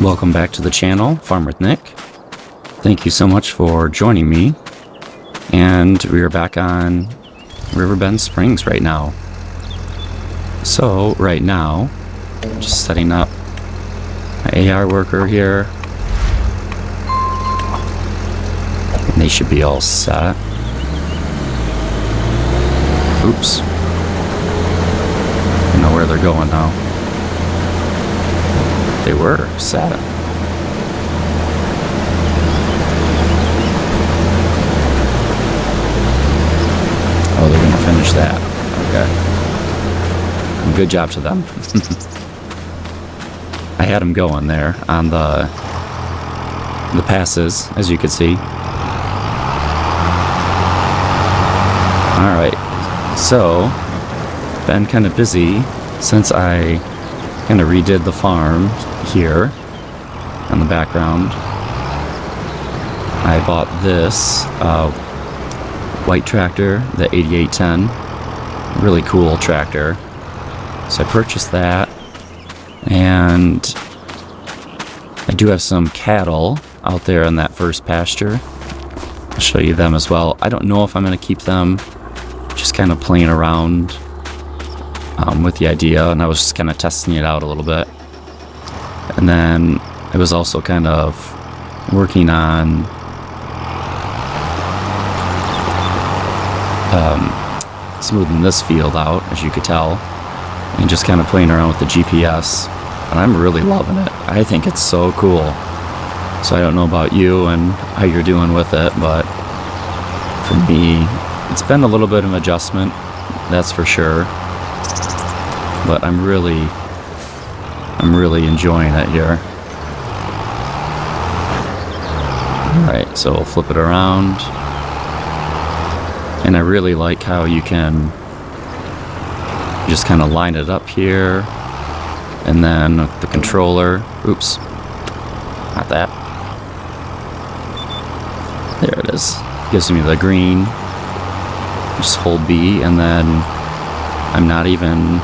Welcome back to the channel, Farm with Nick. Thank you so much for joining me. And we are back on Riverbend Springs right now. So right now, just setting up my AR worker here. And they should be all set. Oops. I don't know where they're going now. They were set. Oh, they're gonna finish that. Okay. Good job to them. I had them going there on the passes, as you can see. Alright, so been kind of busy since I kind of redid the farm here in the background. I bought this white tractor, the 8810. Really cool tractor. So I purchased that, and I do have some cattle out there in that first pasture. I'll show you them as well. I don't know if I'm going to keep them, just kind of playing around with the idea, and I was just kind of testing it out a little bit. And then I was also kind of working on smoothing this field out, as you could tell, and just kind of playing around with the GPS, and I'm really loving it. I think it's so cool. So I don't know about you and how you're doing with it, but for me, it's been a little bit of an adjustment, that's for sure. But I'm really enjoying it here. Alright, so we'll flip it around. And I really like how you can just kind of line it up here. And then with the controller, oops, not that. There it is. Gives me the green. Just hold B, and then I'm not even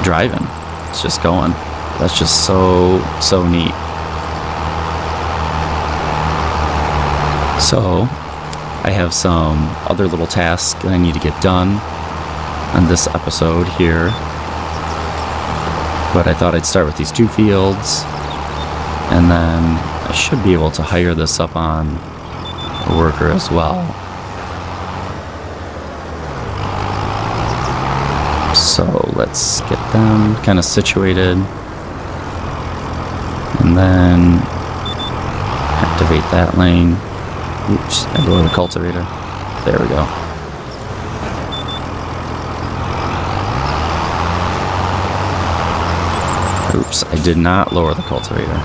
driving. It's just going. That's just so neat. So I have some other little tasks that I need to get done on this episode here, but I thought I'd start with these two fields, and then I should be able to hire this up on a worker as well. So let's get them kind of situated, and then activate that lane. Oops, I lowered the cultivator. There we go. Oops, I did not lower the cultivator.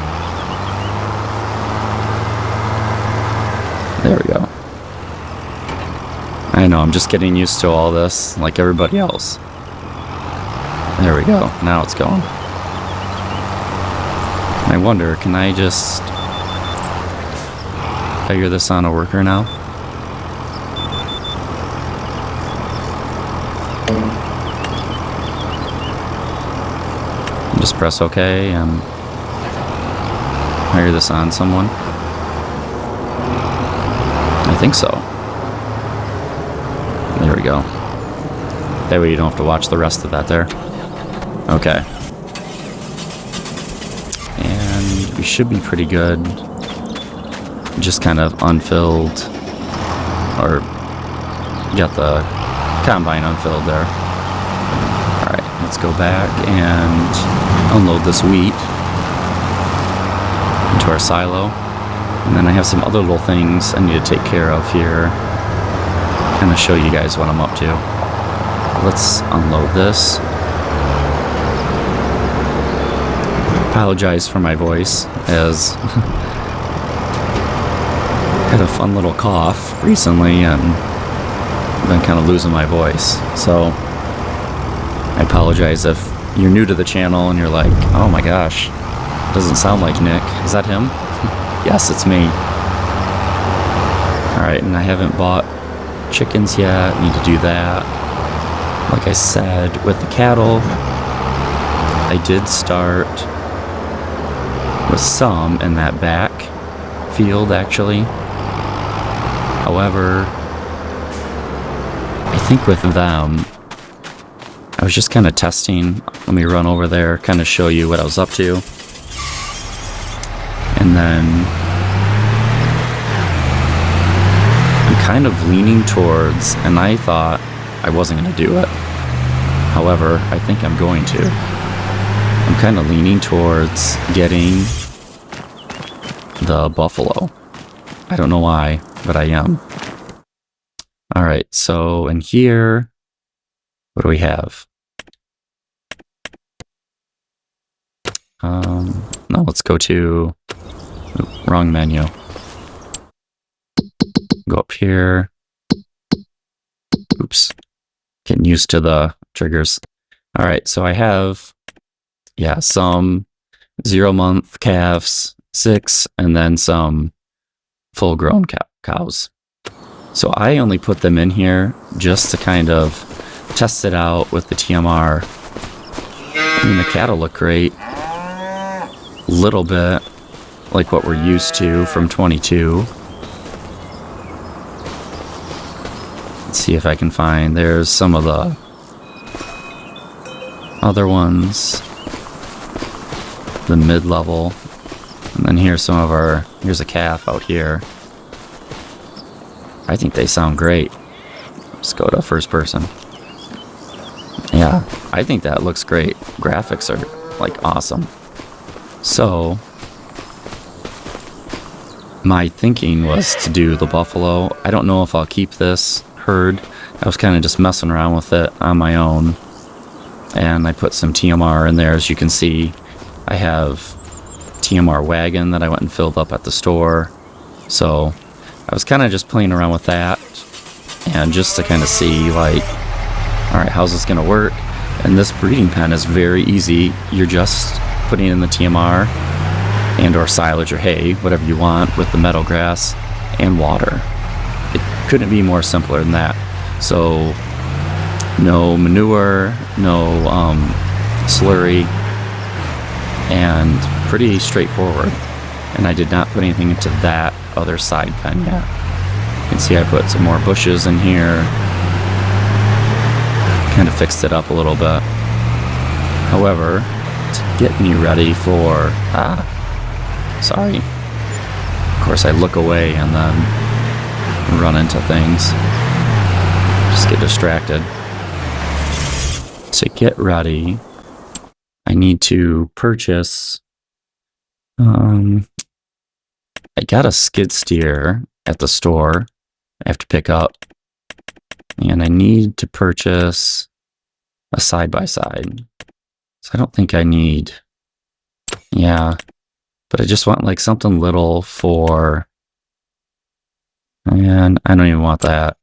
There we go. I know, I'm just getting used to all this like everybody else. There we go. Now it's going. I wonder, can I just figure this on a worker now? Just press OK and hire this on someone. I think so. There we go. That way you don't have to watch the rest of that there. Okay. And we should be pretty good. Just kind of unfilled, or got the combine unfilled there. Alright, let's go back and unload this wheat into our silo. And then I have some other little things I need to take care of here. Kind of show you guys what I'm up to. Let's unload this. Apologize for my voice, as had a fun little cough recently and been kind of losing my voice. So I apologize if you're new to the channel and you're like, oh my gosh, doesn't sound like Nick. Is that him? Yes, it's me. Alright, and I haven't bought chickens yet. Need to do that. Like I said, with the cattle, I did start with some in that back field, actually. However, I think with them, I was just kind of testing. Let me run over there, kind of show you what I was up to. And then I'm kind of leaning towards, and I thought I wasn't going to do it. However, I think I'm going to. I'm kind of leaning towards getting the buffalo. I don't know why, but I am. All right, so in here, what do we have? No, let's go to wrong menu. Go up here. Oops. Getting used to the triggers. All right, so I have, some 0-month calves, 6, and then some full-grown cows. So I only put them in here just to kind of test it out with the TMR. I mean, the cattle look great. Little bit like what we're used to from 22. Let's see if I can find, there's some of the other ones, the mid-level, and then here's some of here's a calf out here. I think they sound great. Let's go to first person. Yeah, I think that looks great. Graphics are like awesome. So my thinking was to do the buffalo. I don't know if I'll keep this herd. I was kind of just messing around with it on my own. And I put some TMR in there. As you can see, I have TMR wagon that I went and filled up at the store. So I was kind of just playing around with that. And just to kind of see, like, all right, how's this going to work? And this breeding pen is very easy. You're just putting in the TMR and or silage or hay, whatever you want, with the meadow grass and water. It couldn't be more simpler than that. So no manure, no slurry, and pretty straightforward. And I did not put anything into that other side pen yet. You can see I put some more bushes in here. Kind of fixed it up a little bit. However, to get me ready for... sorry. Of course, I look away and then run into things. Just get distracted. To get ready, I need to purchase... I got a skid steer at the store I have to pick up. And I need to purchase a side-by-side. So I don't think I need... Yeah. But I just want like something little for... And I don't even want that.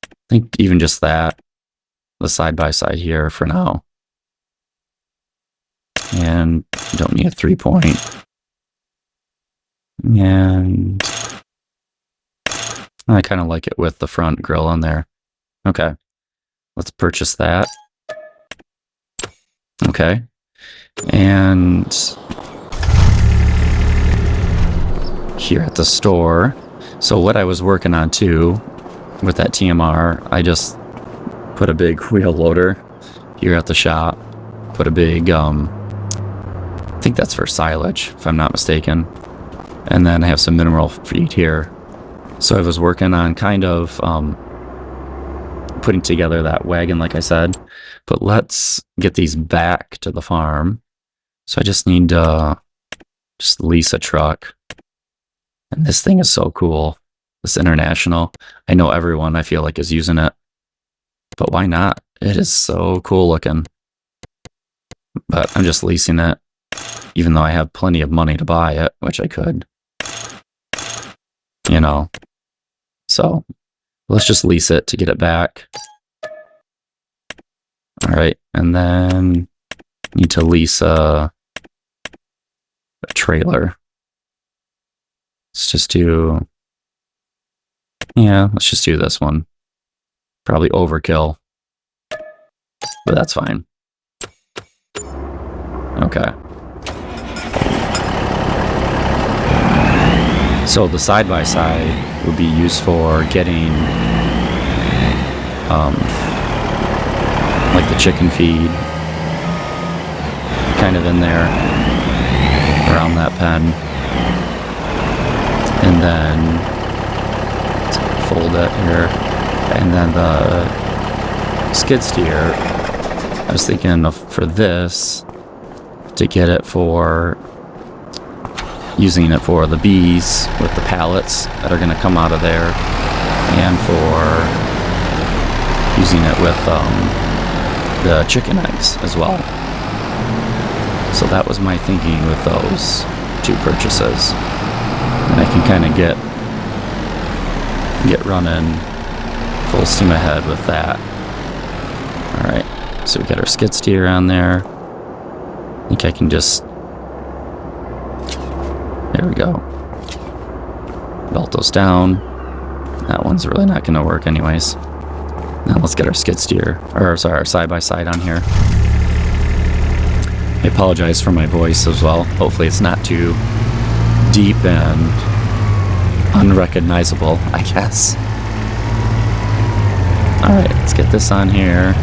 I think even just that. The side-by-side here for now. And don't need a 3-point. And I kind of like it with the front grill on there. Okay, let's purchase that. Okay, and here at the store, so what I was working on too with that TMR, I just put a big wheel loader here at the shop, put a big, I think that's for silage, if I'm not mistaken, and then I have some mineral feed here. So I was working on kind of putting together that wagon, like I said, but let's get these back to the farm. So I just need to just lease a truck. And this thing is so cool. This International. I know everyone, I feel like, is using it. But why not? It is so cool looking. But I'm just leasing it, even though I have plenty of money to buy it, which I could. You know. So let's just lease it to get it back. All right, and then need to lease a trailer. Let's just do, let's just do this one. Probably overkill, but that's fine. Okay. So the side-by-side would be used for getting like the chicken feed kind of in there around that pen, and then fold it here, and then the skid steer, I was thinking of for this to get it for using it for the bees with the pallets that are going to come out of there, and for using it with the chicken eggs as well. So that was my thinking with those two purchases. And I can kind of get running full steam ahead with that. Alright, so we got our skid steer on there. I think I can just, there we go, belt those down. That one's really not going to work anyways. Now let's get our skid steer, or sorry, our side-by-side on here. I apologize for my voice as well. Hopefully it's not too deep and unrecognizable, I guess. Alright, let's get this on here.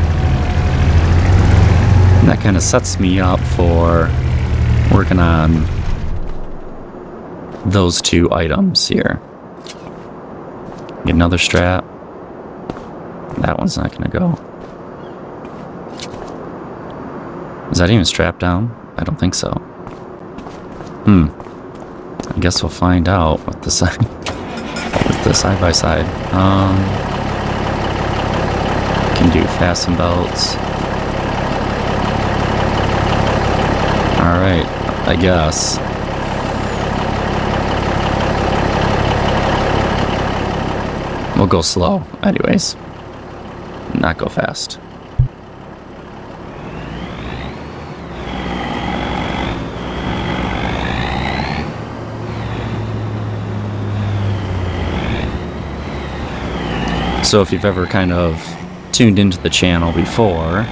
And that kind of sets me up for working on those two items here. Get another strap. That one's not going to go. Is that even strapped down? I don't think so. I guess we'll find out with the side by side. Can do fasten belts. Alright, I guess. We'll go slow, anyways. Not go fast. So if you've ever kind of tuned into the channel before,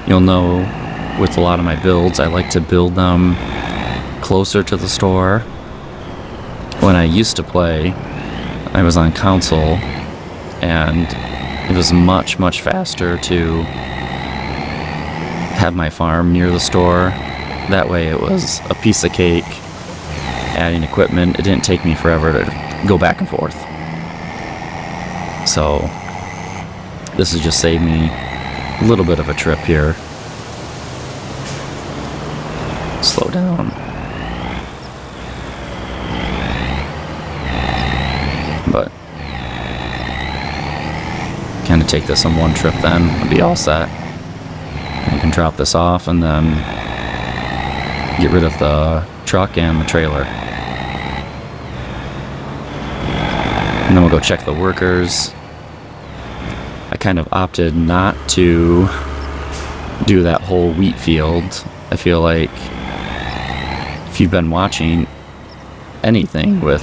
you'll know with a lot of my builds, I like to build them closer to the store. When I used to play, I was on console, and it was much, much faster to have my farm near the store. That way it was a piece of cake adding equipment. It didn't take me forever to go back and forth. So this has just saved me a little bit of a trip here. Slow down. But kind of take this on one trip, then I'll be all set. I can drop this off and then get rid of the truck and the trailer. And then we'll go check the workers. I kind of opted not to do that whole wheat field. I feel like if you've been watching anything with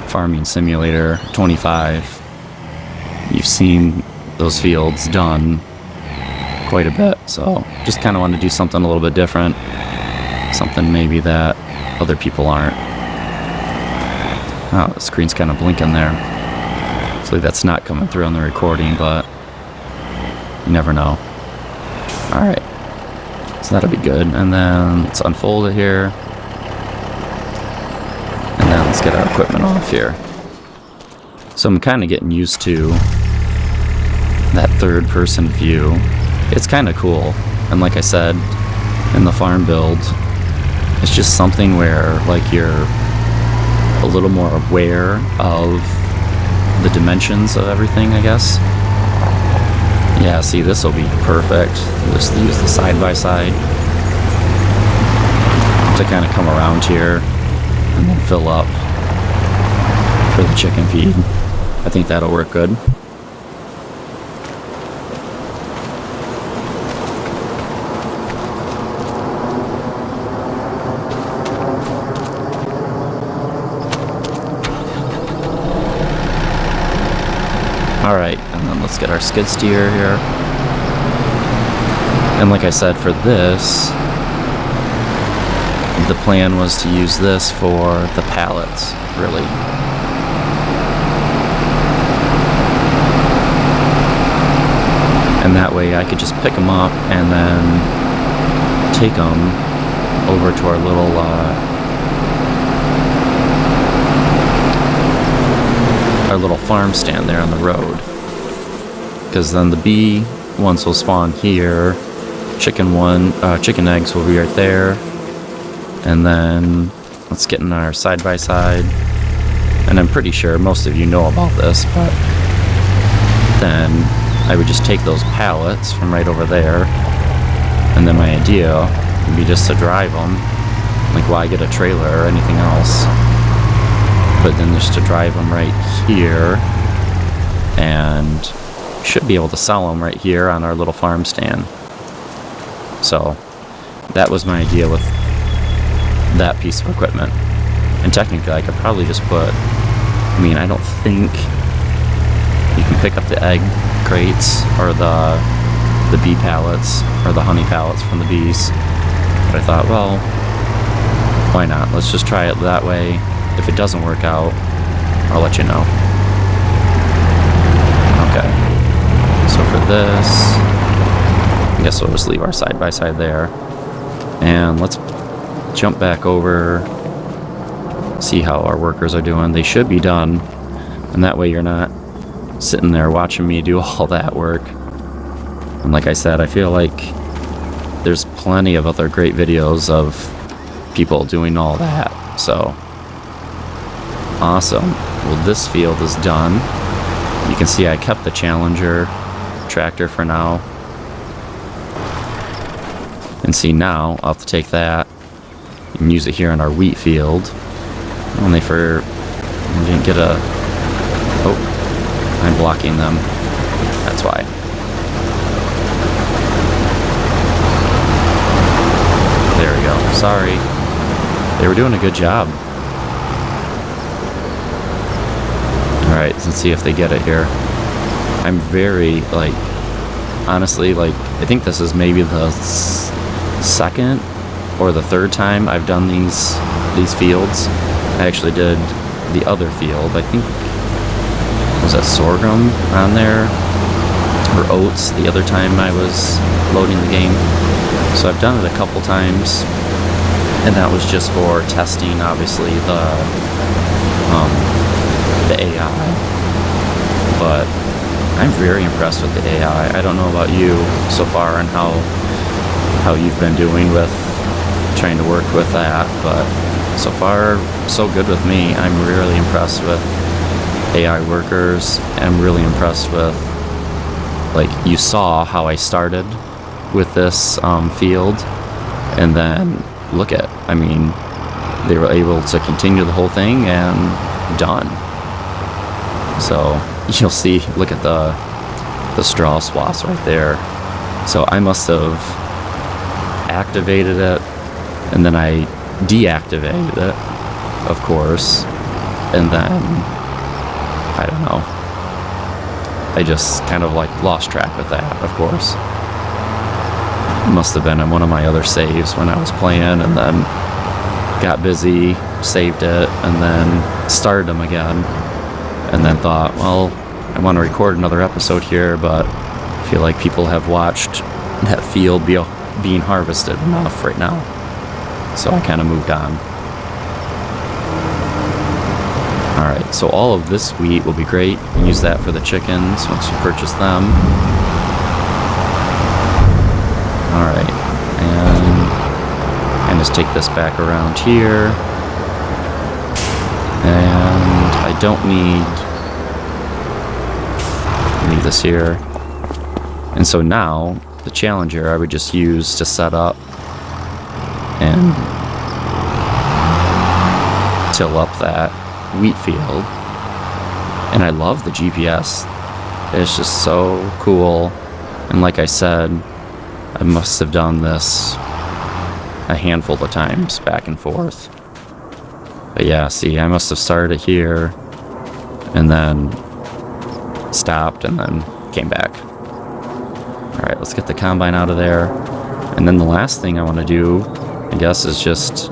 Farming Simulator 25, you've seen those fields done quite a bit. So just kind of wanted to do something a little bit different, something maybe that other people aren't. Oh, the screen's kind of blinking there. Hopefully that's not coming through on the recording, but you never know. Alright, so that'll be good. And then let's unfold it here. And then let's get our equipment off here. So I'm kind of getting used to that third person view. It's kind of cool. And like I said, in the farm build, it's just something where like you're a little more aware of the dimensions of everything, I guess. Yeah, see, this will be perfect. Just use the side-by-side to kind of come around here and then fill up for the chicken feed. I think that'll work good. Alright, and then let's get our skid steer here. And like I said, for this, the plan was to use this for the pallets, really. And that way I could just pick them up and then take them over to our little farm stand there on the road. Because then the bee ones will spawn here. Chicken eggs will be right there. And then let's get in our side by side. And I'm pretty sure most of you know about this, but then I would just take those pallets from right over there, and then my idea would be just to drive them. Like, why get a trailer or anything else? But then just to drive them right here, and should be able to sell them right here on our little farm stand. So that was my idea with that piece of equipment. And technically I could probably just put, I don't think you can pick up the egg crates or the bee pallets or the honey pallets from the bees. But I thought, well, why not? Let's just try it that way. If it doesn't work out, I'll let you know. Okay. So for this, I guess we'll just leave our side by side there. And let's jump back over, see how our workers are doing. They should be done. And that way you're not sitting there watching me do all that work. And like I said, I feel like there's plenty of other great videos of people doing all that. So awesome. Well, this field is done. You can see I kept the Challenger tractor for now. And see, now I'll have to take that and use it here in our wheat field. Only for, we didn't get a, oh, I'm blocking them. That's why. There we go. Sorry. They were doing a good job. Alright, let's see if they get it here. I'm very, honestly, I think this is maybe the second or the third time I've done these fields. I actually did the other field. I think, was that sorghum on there? Or oats the other time I was loading the game. So I've done it a couple times. And that was just for testing, obviously, the AI. But I'm very impressed with the AI. I don't know about you so far and how you've been doing with trying to work with that, but so far so good with me. I'm really impressed with AI workers. I'm really impressed with, you saw how I started with this field, and then look at, they were able to continue the whole thing and done. So you'll see, look at the straw swaths right there. So I must have activated it, and then I deactivated it, of course, and then I don't know, I just kind of lost track with that, of course. It must have been in one of my other saves when I was playing, and then got busy, saved it, and then started them again, and then thought, well, I want to record another episode here, but I feel like people have watched that field being harvested enough right now. So I kind of moved on. Alright, so all of this wheat will be great. You can use that for the chickens once you purchase them. Alright, and just take this back around here. And I don't need this here. And so now, the Challenger I would just use to set up and till up that wheat field. And I love the GPS. It's just so cool. And like I said, I must have done this a handful of times back and forth. But yeah, see, I must have started here and then stopped and then came back. Alright, let's get the combine out of there. And then the last thing I want to do, I guess, is just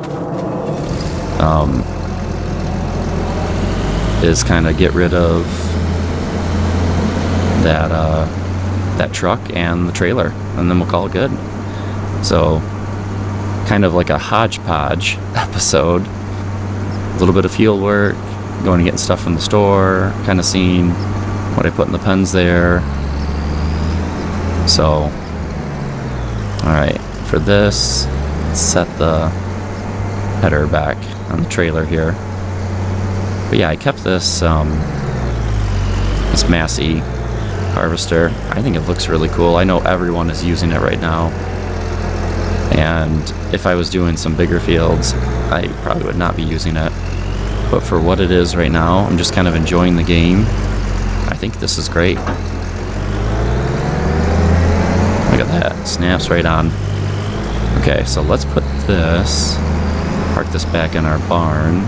is kind of get rid of that truck and the trailer, and then we'll call it good. So kind of like a hodgepodge episode. A little bit of field work, going and getting stuff from the store, kind of seeing what I put in the pens there. So, alright, for this, let's set the header back on the trailer here. But yeah, I kept this this Massey harvester. I think it looks really cool. I know everyone is using it right now. And if I was doing some bigger fields, I probably would not be using it. But for what it is right now, I'm just kind of enjoying the game. I think this is great. Look at that. Snaps right on. Okay, so let's put this, park this back in our barn,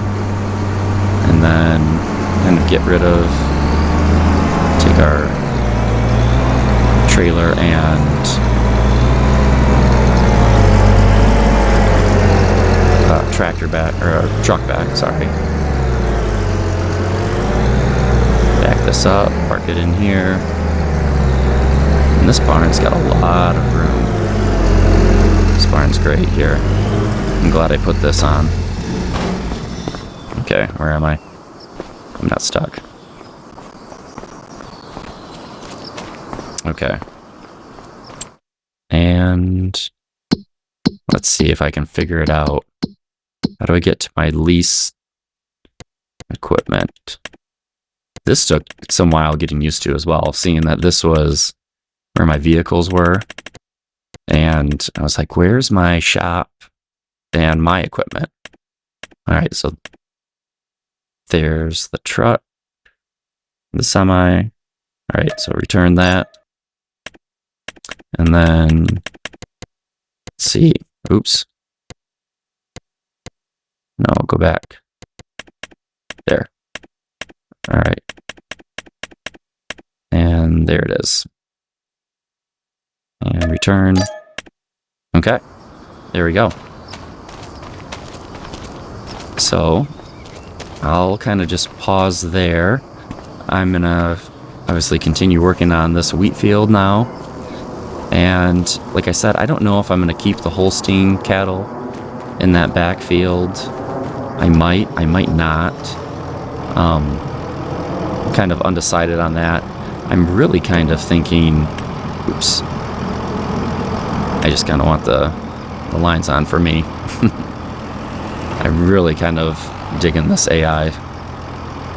and then kind of get rid of, take our trailer and tractor back, or truck back, sorry. Back this up, park it in here. And this barn's got a lot of room. This barn's great here. I'm glad I put this on. Okay, where am I? I'm not stuck. Okay. And let's see if I can figure it out. How do I get to my lease equipment? This took some while getting used to as well, seeing that this was where my vehicles were. And I was like, where's my shop and my equipment? All right, so there's the truck, the semi. All right, so return that. And then, let's see, oops. No, go back. There. All right. And there it is. And return. Okay. There we go. So, I'll kind of just pause there. I'm going to obviously continue working on this wheat field now. And like I said, I don't know if I'm going to keep the Holstein cattle in that backfield. I might not. I'm kind of undecided on that. I'm really kind of thinking, oops. I just kind of want the lines on for me. I'm really kind of digging this AI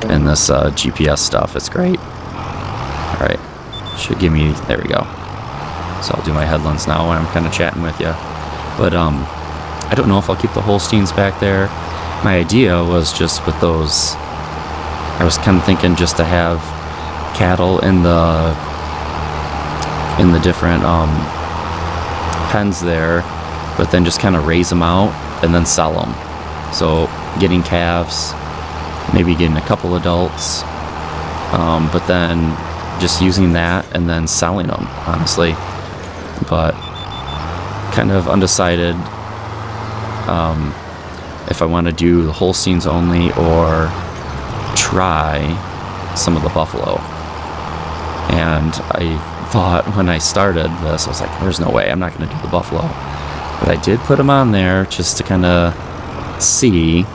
and this GPS stuff. It's great. All right, should give me, there we go. So I'll do my headlands now when I'm kind of chatting with you. But I don't know if I'll keep the Holsteins back there. My idea was just with those, I was kind of thinking just to have cattle in the different pens there, but then just kind of raise them out and then sell them. So getting calves, maybe getting a couple adults, but then just using that and then selling them, honestly. But kind of undecided if I want to do the Holsteins only or try some of the buffalo. And I thought when I started this, I was like, there's no way I'm not going to do the buffalo. But I did put them on there just to kind of see,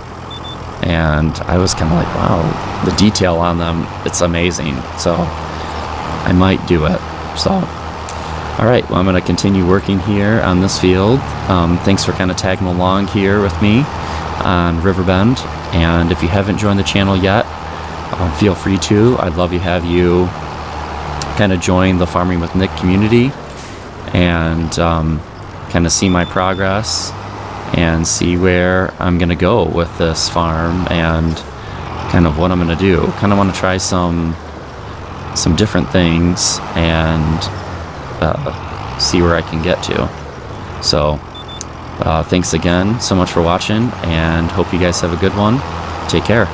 and I was kind of like, wow, the detail on them, it's amazing. So I might do it. So all right, well, I'm going to continue working here on this field. Thanks for kind of tagging along here with me on Riverbend. And if you haven't joined the channel yet, feel free to. I'd love to have you kind of join the Farming with Nick community and kind of see my progress and see where I'm going to go with this farm and kind of what I'm going to do. Kind of want to try some different things and see where I can get to. So thanks again so much for watching, and hope you guys have a good one. Take care.